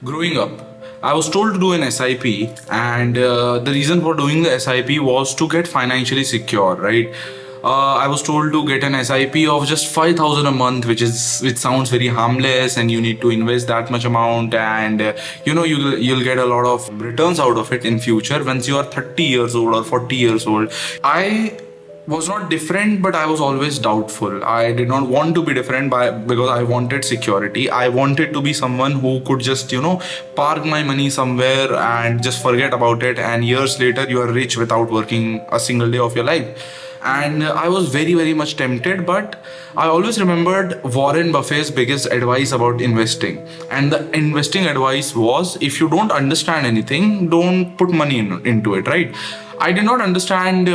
Growing up, I was told to do an SIP, and the reason for doing the SIP was to get financially secure, right? I was told to get an SIP of just 5,000 a month, which sounds very harmless, and you need to invest that much amount, and you'll get a lot of returns out of it in future once you are 30 years old or 40 years old. I was not different, but I was always doubtful. I did not want to be different because I wanted security. I wanted to be someone who could just, park my money somewhere and just forget about it. And years later, you are rich without working a single day of your life. And I was very, very much tempted, but I always remembered Warren Buffett's biggest advice about investing. And the investing advice was, if you don't understand anything, don't put money into it, right? I did not understand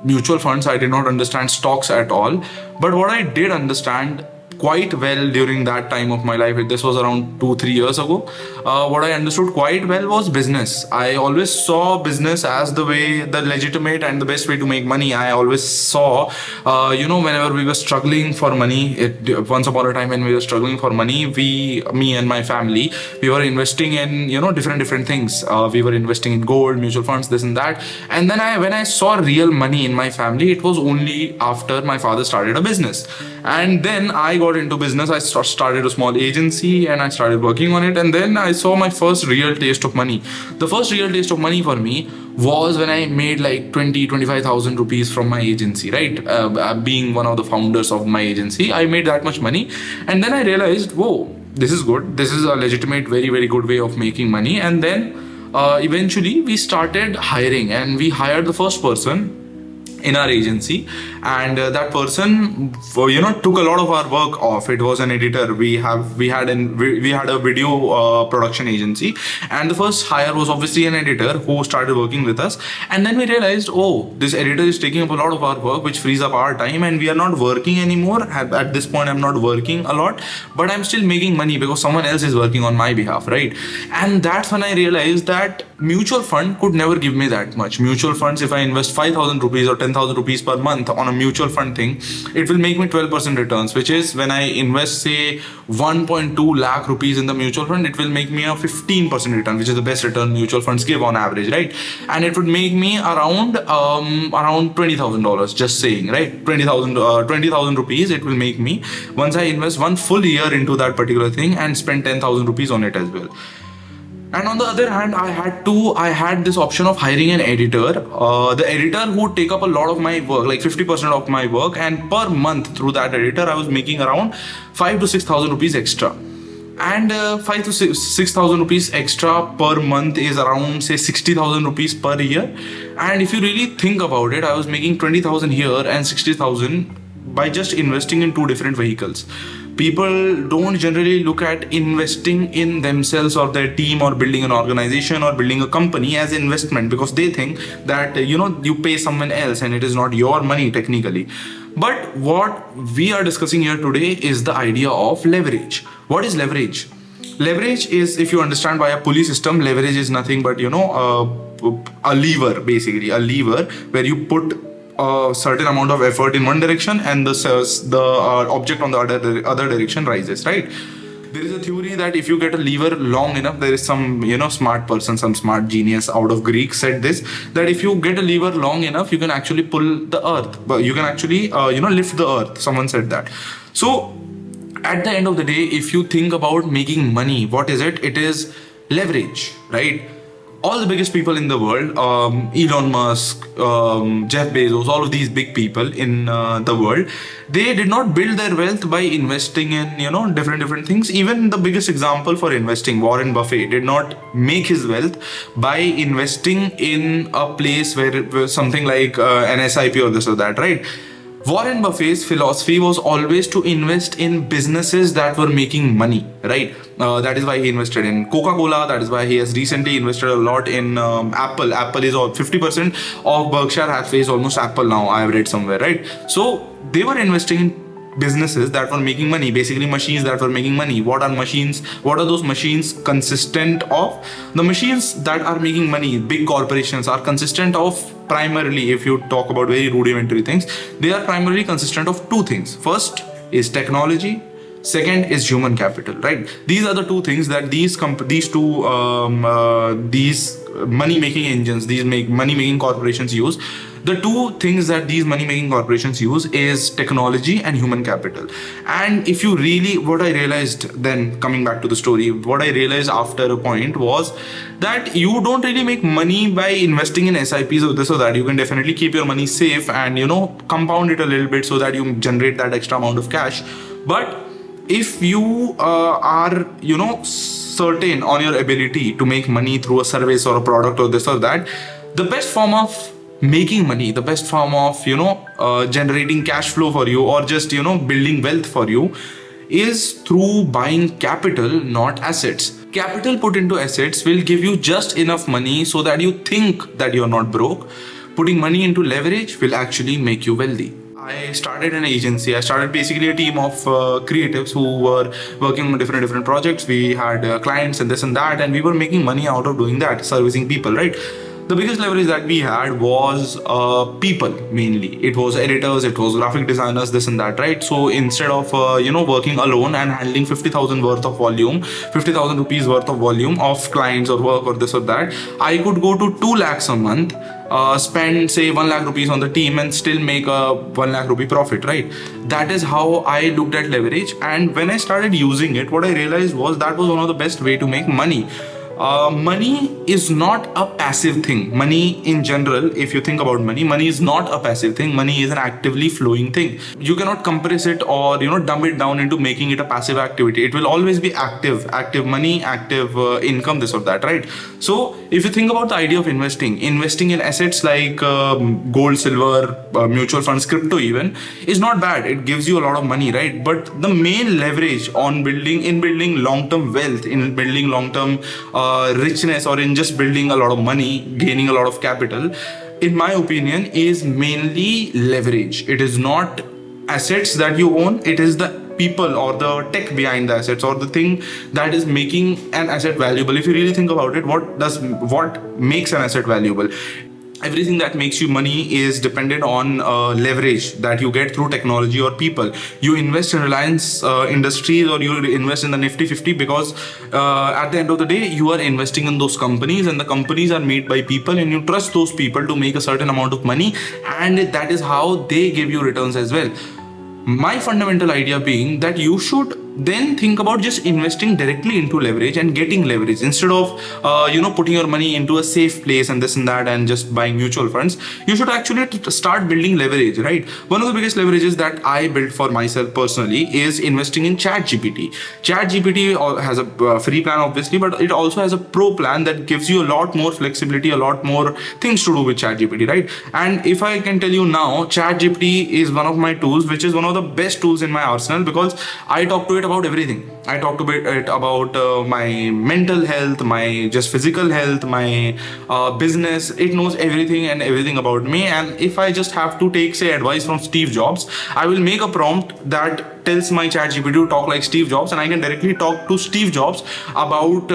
mutual funds. I did not understand stocks at all. But what I did understand quite well during that time of my life, this was around 2 3 years ago, what I understood quite well was business. I always saw business as the legitimate and the best way to make money. I always saw, whenever we were struggling for money, once upon a time when we were struggling for money, me and my family, we were investing in different things. We were investing in gold, mutual funds, this and that. And then when I saw real money in my family, it was only after my father started a business. And then I got into business. I started a small agency and I started working on it. And then I saw my first real taste of money. The first real taste of money for me was when I made like 25,000 rupees from my agency, right? Being one of the founders of my agency, I made that much money. And then I realized, whoa, this is good. This is a legitimate, very, very good way of making money. And then eventually we started hiring, and we hired the first person in our agency, and that person took a lot of our work off. It was an editor. We had a video production agency, and the first hire was obviously an editor who started working with us. And then we realized, oh, this editor is taking up a lot of our work, which frees up our time, and we are not working anymore. At this point, I'm not working a lot, but I'm still making money because someone else is working on my behalf, right? And that's when I realized that mutual fund could never give me that much. Mutual funds, if I invest 5,000 rupees or 10,000 rupees per month on a mutual fund thing, it will make me 12% returns, which is when I invest say 1.2 lakh rupees in the mutual fund, it will make me a 15% return, which is the best return mutual funds give on average, right? And it would make me around $20,000, just saying, right? 20,000 rupees it will make me once I invest one full year into that particular thing and spend 10,000 rupees on it as well. And on the other hand, I had this option of hiring an editor. The editor who would take up a lot of my work, like 50% of my work, and per month through that editor, I was making around 5 to 6,000 rupees extra. And 5 to 6,000 rupees extra per month is around say 60,000 rupees per year. And if you really think about it, I was making 20,000 here and 60,000 by just investing in two different vehicles. People don't generally look at investing in themselves or their team or building an organization or building a company as investment, because they think that you pay someone else and it is not your money technically. But what we are discussing here today is the idea of leverage. What is leverage? Leverage is, if you understand by a pulley system, leverage is nothing but a lever, basically a lever where you put a certain amount of effort in one direction and the object on the other direction rises, right? There is a theory that if you get a lever long enough, there is some smart person, some smart genius out of Greek said this, that if you get a lever long enough, you can actually pull the earth, but you can actually lift the earth. Someone said that. So at the end of the day, if you think about making money, what is it? It is leverage, right? All the biggest people in the world, Elon Musk, Jeff Bezos, all of these big people in the world, they did not build their wealth by investing in different things. Even the biggest example for investing, Warren Buffett, did not make his wealth by investing in a place where something like an SIP or this or that, right? Warren Buffett's philosophy was always to invest in businesses that were making money, right? That is why he invested in Coca-Cola. That is why he has recently invested a lot in Apple. Apple is 50% of Berkshire Hathaway is almost Apple now, I have read somewhere, right? So they were investing in businesses that were making money, basically machines that were making money. What are machines? What are those machines consistent of? The machines that are making money, big corporations, are consistent of primarily, if you talk about very rudimentary things, they are primarily consistent of two things. First is technology. Second is human capital, right? These are the two things that these money making engines, these money making corporations use. The two things that these money making corporations use is technology and human capital. And if you really, what I realized then, coming back to the story, what I realized after a point was that you don't really make money by investing in SIPs or this or that. You can definitely keep your money safe and, compound it a little bit so that you generate that extra amount of cash. But if you are certain on your ability to make money through a service or a product or this or that, the best form of making money, the best form of generating cash flow for you, or just building wealth for you, is through buying capital, not assets. Capital put into assets will give you just enough money so that you think that you're not broke. Putting money into leverage will actually make you wealthy. I started an agency. I started basically a team of creatives who were working on different projects. We had clients and this and that, and we were making money out of doing that, servicing people, right? The biggest leverage that we had was people, mainly. It was editors, it was graphic designers, this and that, right? So instead of working alone and handling 50,000 worth of volume, 50,000 rupees worth of volume of clients or work or this or that, I could go to 2 lakhs a month, spend say 1 lakh rupees on the team and still make a 1 lakh rupee profit, right? That is how I looked at leverage. And when I started using it, what I realized was that was one of the best way to make money. Money is not a passive thing. Money in general, if you think about money is not a passive thing. Money is an actively flowing thing. You cannot compress it or dumb it down into making it a passive activity. It will always be active money, active income, this or that, right? So if you think about the idea of investing in assets like gold, silver, mutual funds, crypto even, is not bad. It gives you a lot of money, right? But the main leverage on building long-term wealth, in building long-term richness, or in just building a lot of money, gaining a lot of capital, in my opinion, is mainly leverage. It is not assets that you own, it is the people or the tech behind the assets, or the thing that is making an asset valuable. If you really think about it, what makes an asset valuable? Everything that makes you money is dependent on leverage that you get through technology or people. You invest in Reliance Industries, or you invest in the Nifty 50 because at the end of the day, you are investing in those companies, and the companies are made by people, and you trust those people to make a certain amount of money, and that is how they give you returns as well. My fundamental idea being that you should then think about just investing directly into leverage and getting leverage instead of putting your money into a safe place and this and that and just buying mutual funds. You should actually start building leverage, right? One of the biggest leverages that I built for myself personally is investing in ChatGPT. ChatGPT has a free plan obviously, but it also has a pro plan that gives you a lot more flexibility, a lot more things to do with ChatGPT, right? And if I can tell you now, ChatGPT is one of my tools, which is one of the best tools in my arsenal, because I talk to it about everything. I talk to it about my mental health, my just physical health, my business. It knows everything about me. And if I just have to take, say, advice from Steve Jobs, I will make a prompt that tells my ChatGPT to talk like Steve Jobs, and I can directly talk to Steve Jobs about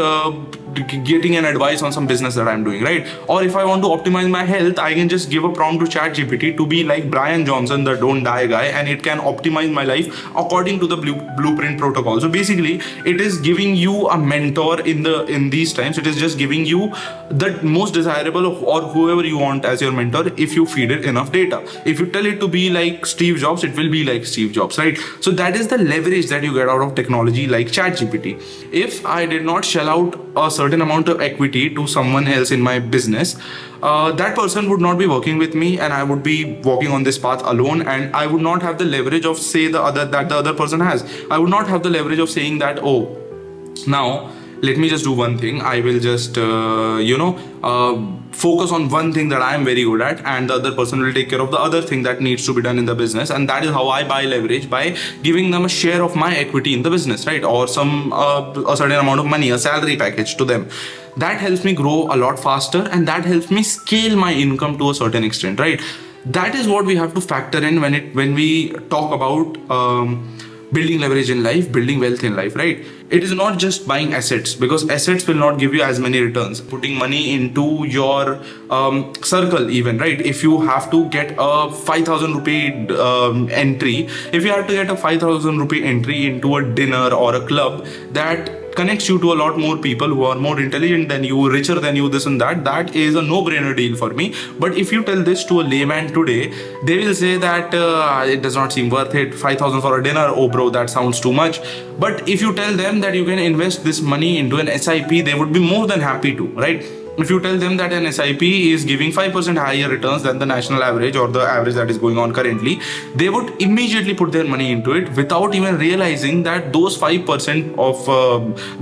getting an advice on some business that I'm doing, right? Or if I want to optimize my health, I can just give a prompt to ChatGPT to be like Brian Johnson, the don't die guy, and it can optimize my life according to the blueprint protocol. So basically, it is giving you a mentor in these times. It is just giving you the most desirable or whoever you want as your mentor if you feed it enough data. If you tell it to be like Steve Jobs, it will be like Steve Jobs, right? So that is the leverage that you get out of technology like ChatGPT. If I did not shell out a certain amount of equity to someone else in my business, that person would not be working with me, and I would be walking on this path alone, and I would not have the leverage of say the other person has. I would not have the leverage of saying that, oh, now let me just do one thing. I will just focus on one thing that I am very good at, and the other person will take care of the other thing that needs to be done in the business. And that is how I buy leverage, by giving them a share of my equity in the business, right? Or some a certain amount of money, a salary package to them. That helps me grow a lot faster, and that helps me scale my income to a certain extent, right? That is what we have to factor in when we talk about building leverage in life, building wealth in life, right? It is not just buying assets, because assets will not give you as many returns. Putting money into your circle, even, right? If you have to get a 5,000 rupee entry, if you have to get a 5,000 rupee entry into a dinner or a club that connects you to a lot more people who are more intelligent than you, richer than you, this and that, that is a no-brainer deal for me. But if you tell this to a layman today, they will say that it does not seem worth it. 5,000 for a dinner, oh bro, that sounds too much. But if you tell them that you can invest this money into an SIP, they would be more than happy to, right? If you tell them that an SIP is giving 5% higher returns than the national average or the average that is going on currently, they would immediately put their money into it without even realizing that those 5% of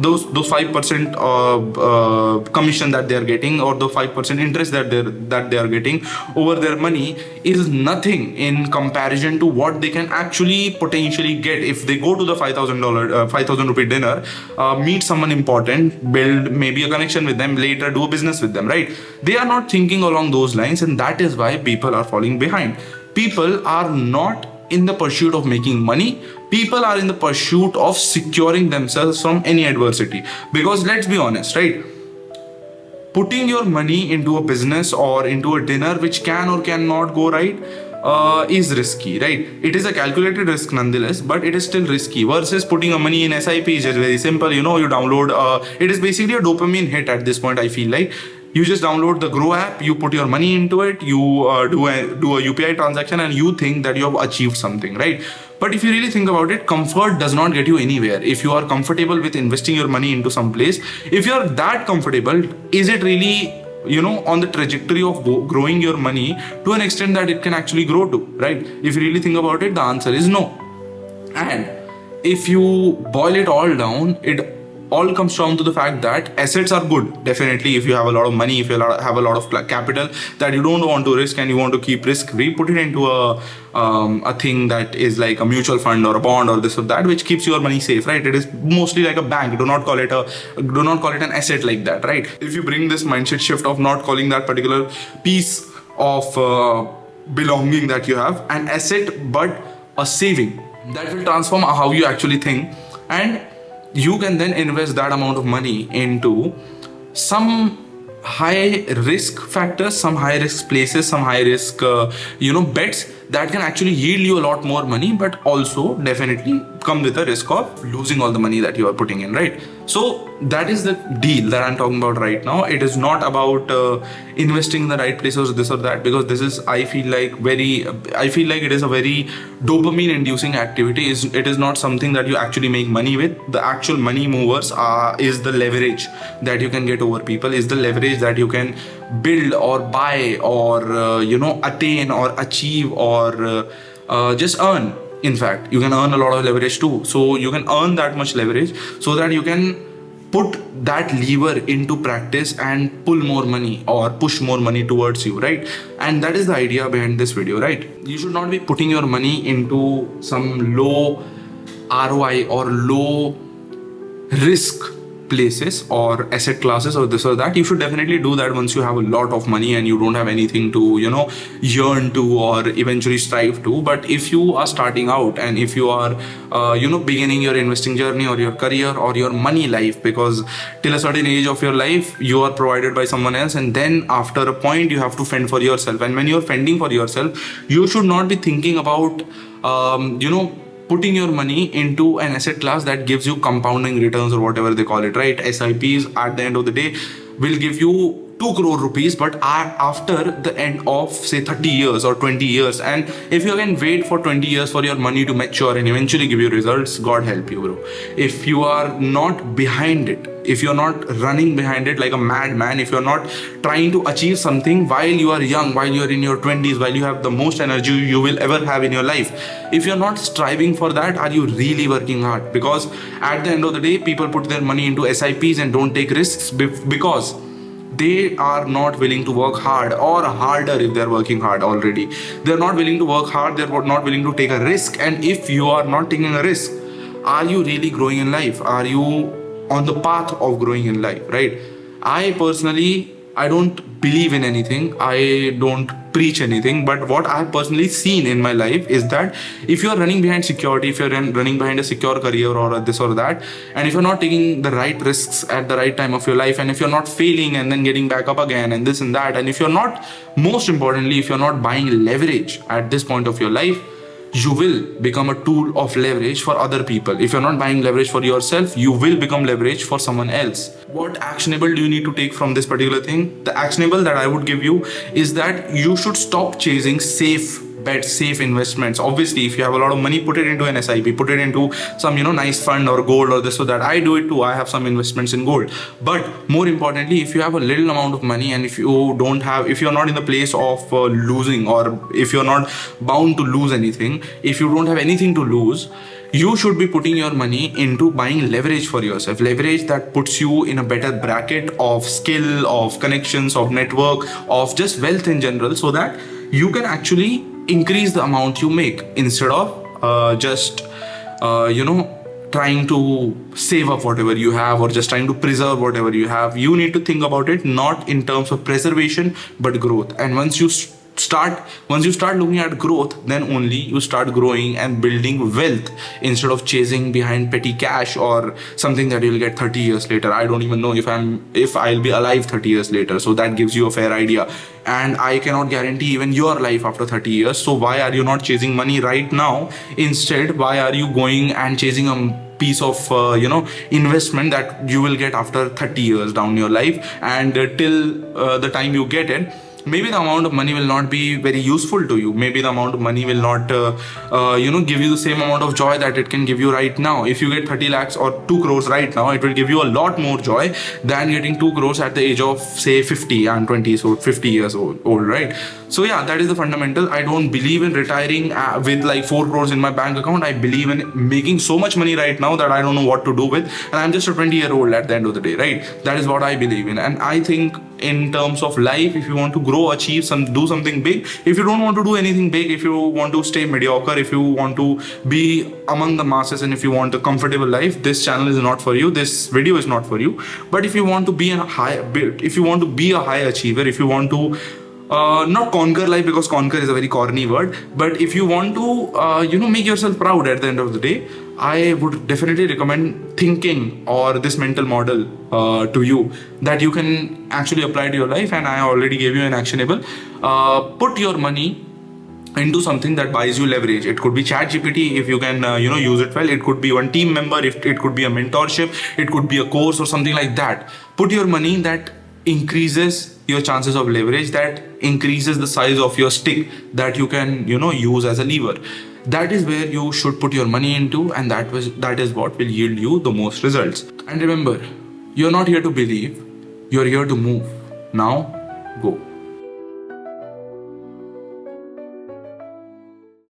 those 5% commission that they are getting, or the 5% interest that they are getting over their money, is nothing in comparison to what they can actually potentially get if they go to the $5,000 rupee dinner, meet someone important, build maybe a connection with them, later do a business with them, right? They are not thinking along those lines, and that is why people are falling behind. People are not in the pursuit of making money. People are in the pursuit of securing themselves from any adversity. Because let's be honest, right? Putting your money into a business or into a dinner which can or cannot go right is risky, right? It is a calculated risk nonetheless, but it is still risky. Versus putting your money in SIP is just very simple. You download, it is basically a dopamine hit at this point, I feel like. You just download the Grow app, you put your money into it, you do a UPI transaction, and you think that you have achieved something, right? But if you really think about it, comfort does not get you anywhere. If you are comfortable with investing your money into some place, if you are that comfortable, is it really on the trajectory of growing your money to an extent that it can actually grow to, right? If you really think about it, the answer is no. And if you boil it all down, it all comes down to the fact that assets are good. Definitely, if you have a lot of money, if you have a lot of capital that you don't want to risk and you want to keep risk free, put it into a thing that is like a mutual fund or a bond or this or that, which keeps your money safe, right? It is mostly like a bank. Do not call it an asset like that, right? If you bring this mindset shift of not calling that particular piece of belonging that you have an asset but a saving, that will transform how you actually think, and you can then invest that amount of money into some high risk factors, some high risk places, some high risk bets that can actually yield you a lot more money, but also definitely come with a risk of losing all the money that you are putting in, right? So that is the deal that I'm talking about right now. It is not about investing in the right places or this or that, because this is, I feel like it is a very dopamine inducing activity. It is not something that you actually make money with. The actual money movers is the leverage that you can get over people, is the leverage that you can build or buy or attain or achieve or just earn. In fact, you can earn a lot of leverage too. So you can earn that much leverage so that you can put that lever into practice and pull more money or push more money towards you, right? And that is the idea behind this video, right? You should not be putting your money into some low ROI or low risk places or asset classes or this or that. You should definitely do that once you have a lot of money and you don't have anything to yearn to or eventually strive to. But if you are starting out and if you are beginning your investing journey or your career or your money life, because till a certain age of your life you are provided by someone else, and then after a point you have to fend for yourself. And when you're fending for yourself, you should not be thinking about putting your money into an asset class that gives you compounding returns or whatever they call it, right? SIPs at the end of the day will give you 2 crore rupees, but after the end of say 30 years or 20 years. And if you can wait for 20 years for your money to mature and eventually give you results, God help you, bro. If you are not behind it, if you're not running behind it like a madman, if you're not trying to achieve something while you are young, while you're in your 20s, while you have the most energy you will ever have in your life, if you're not striving for that, are you really working hard? Because at the end of the day, people put their money into SIPs and don't take risks because they are not willing to work hard, or harder if they're working hard already. They're not willing to work hard, they're not willing to take a risk. And if you are not taking a risk, are you really growing in life? Are you on the path of growing in life, right? I personally I don't believe in anything. I don't preach anything. But what I've personally seen in my life is that if you're running behind security, if you're running behind a secure career or this or that, and if you're not taking the right risks at the right time of your life, and if you're not failing and then getting back up again and this and that, and if you're not, most importantly, if you're not buying leverage at this point of your life, you will become a tool of leverage for other people. If you're not buying leverage for yourself, you will become leverage for someone else. What actionable do you need to take from this particular thing? The actionable that I would give you is that you should stop chasing safe bets, safe investments. Obviously, if you have a lot of money, put it into an SIP, put it into some nice fund or gold or this or that. I do it too. I have some investments in gold. But more importantly, if you have a little amount of money and if you're not in the place of losing, or if you're not bound to lose anything, if you don't have anything to lose, you should be putting your money into buying leverage for yourself. Leverage that puts you in a better bracket of skill, of connections, of network, of just wealth in general, so that you can actually increase the amount you make instead of trying to save up whatever you have or just trying to preserve whatever you have. You need to think about it not in terms of preservation but growth. And once you start looking at growth, then only you start growing and building wealth instead of chasing behind petty cash or something that you'll get 30 years later. I don't even know if I'll be alive 30 years later, so that gives you a fair idea. And I cannot guarantee even your life after 30 years. So why are you not chasing money right now? Instead, why are you going and chasing a piece of investment that you will get after 30 years down your life, and till the time you get it, maybe the amount of money will not be very useful to you. Maybe the amount of money will not give you the same amount of joy that it can give you right now. If you get 30 lakhs or 2 crores right now, it will give you a lot more joy than getting 2 crores at the age of say 50 and 20, so 50 years old, right? So yeah, that is the fundamental. I don't believe in retiring with like 4 crores in my bank account. I believe in making so much money right now that I don't know what to do with, and I'm just a 20-year-old at the end of the day, right? That is what I believe in. And I think in terms of life, if you want to grow, achieve do something big, if you don't want to do anything big, if you want to stay mediocre, if you want to be among the masses, and if you want a comfortable life, this channel is not for you, this video is not for you. But if you want to be a high achiever, if you want to not conquer life, because conquer is a very corny word, but if you want to make yourself proud at the end of the day, I would definitely recommend thinking or this mental model to you that you can actually apply to your life. And I already gave you an actionable. Put your money into something that buys you leverage. It could be ChatGPT if you can use it well. It could be one team member. If it could be a mentorship. It could be a course or something like that. Put your money that increases your chances of leverage, that increases the size of your stick that you can use as a lever. That is where you should put your money into, and that is what will yield you the most results. And remember, you're not here to believe, you're here to move. Now go.